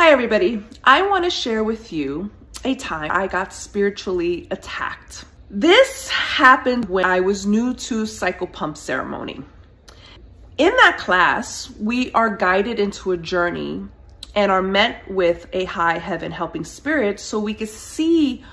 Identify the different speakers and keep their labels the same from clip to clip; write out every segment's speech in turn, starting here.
Speaker 1: Hi everybody, I want to share with you a time I got spiritually attacked. This happened when I was new to psychopomp ceremony. In that class, we are guided into a journey and are met with a high heaven helping spirit so we can see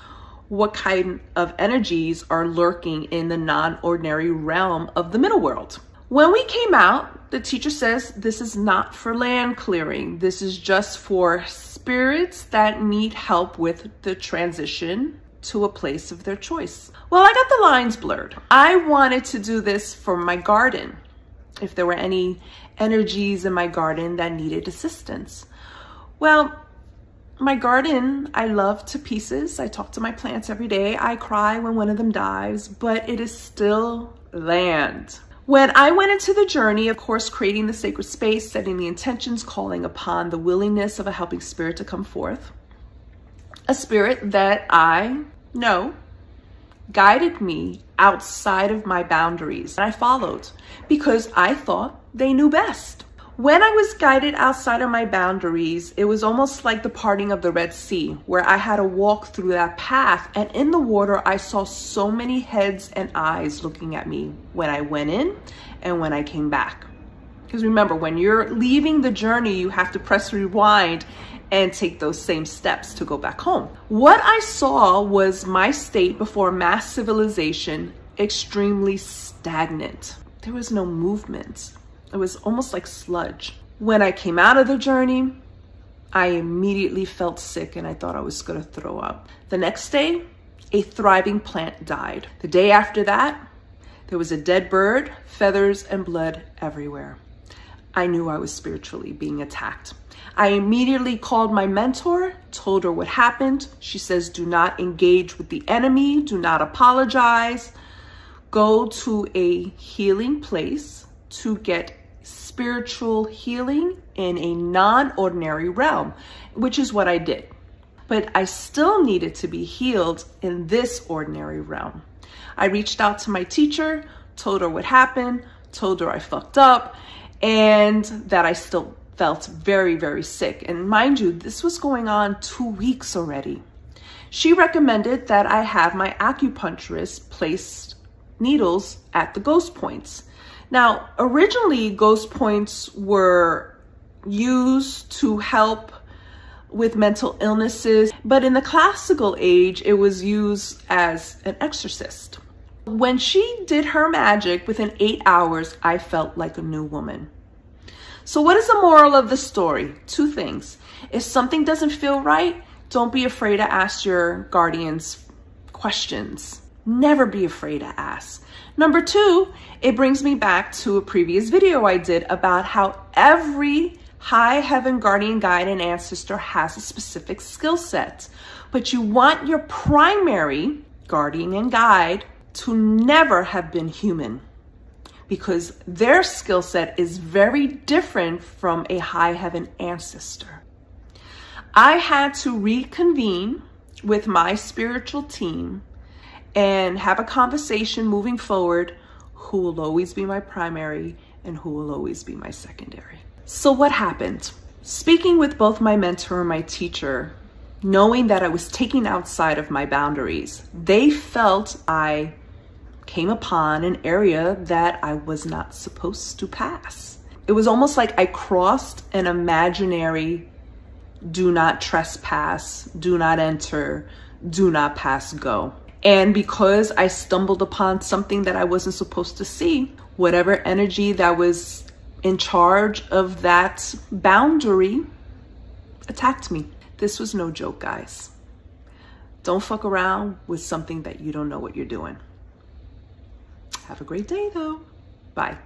Speaker 1: what kind of energies are lurking in the non-ordinary realm of the middle world. When we came out, the teacher says, this is not for land clearing. This is just for spirits that need help with the transition to a place of their choice. Well, I got the lines blurred. I wanted to do this for my garden. If there were any energies in my garden that needed assistance. Well, my garden, I love to pieces. I talk to my plants every day. I cry when one of them dies, but it is still land. When I went into the journey, of course, creating the sacred space, setting the intentions, calling upon the willingness of a helping spirit to come forth, a spirit that I know guided me outside of my boundaries. And I followed because I thought they knew best. When I was guided outside of my boundaries, it was almost like the parting of the Red Sea, where I had to walk through that path. And in the water, I saw so many heads and eyes looking at me when I went in and when I came back. Because remember, when you're leaving the journey, you have to press rewind and take those same steps to go back home. What I saw was my state before mass civilization extremely stagnant. There was no movement. It was almost like sludge. When I came out of the journey, I immediately felt sick and I thought I was gonna throw up. The next day, a thriving plant died. The day after that, there was a dead bird, feathers and blood everywhere. I knew I was spiritually being attacked. I immediately called my mentor, told her what happened. She says, do not engage with the enemy, do not apologize. Go to a healing place to get spiritual healing in a non-ordinary realm, which is what I did. But I still needed to be healed in this ordinary realm. I reached out to my teacher, told her what happened, told her I fucked up, and that I still felt very, very sick. And mind you, this was going on 2 weeks already. She recommended that I have my acupuncturist place needles at the ghost points. Now, originally, ghost points were used to help with mental illnesses, but in the classical age, it was used as an exorcist. When she did her magic, within 8 hours, I felt like a new woman. So what is the moral of the story? 2 things. If something doesn't feel right, don't be afraid to ask your guardians questions. Never be afraid to ask. Number 2, it brings me back to a previous video I did about how every high heaven guardian, guide, and ancestor has a specific skill set. But you want your primary guardian and guide to never have been human, because their skill set is very different from a high heaven ancestor. I had to reconvene with my spiritual team and have a conversation moving forward, who will always be my primary and who will always be my secondary. So what happened? Speaking with both my mentor and my teacher, knowing that I was taken outside of my boundaries, they felt I came upon an area that I was not supposed to pass. It was almost like I crossed an imaginary do not trespass, do not enter, do not pass go. And because I stumbled upon something that I wasn't supposed to see, whatever energy that was in charge of that boundary attacked me. This was no joke, guys. Don't fuck around with something that you don't know what you're doing. Have a great day, though. Bye.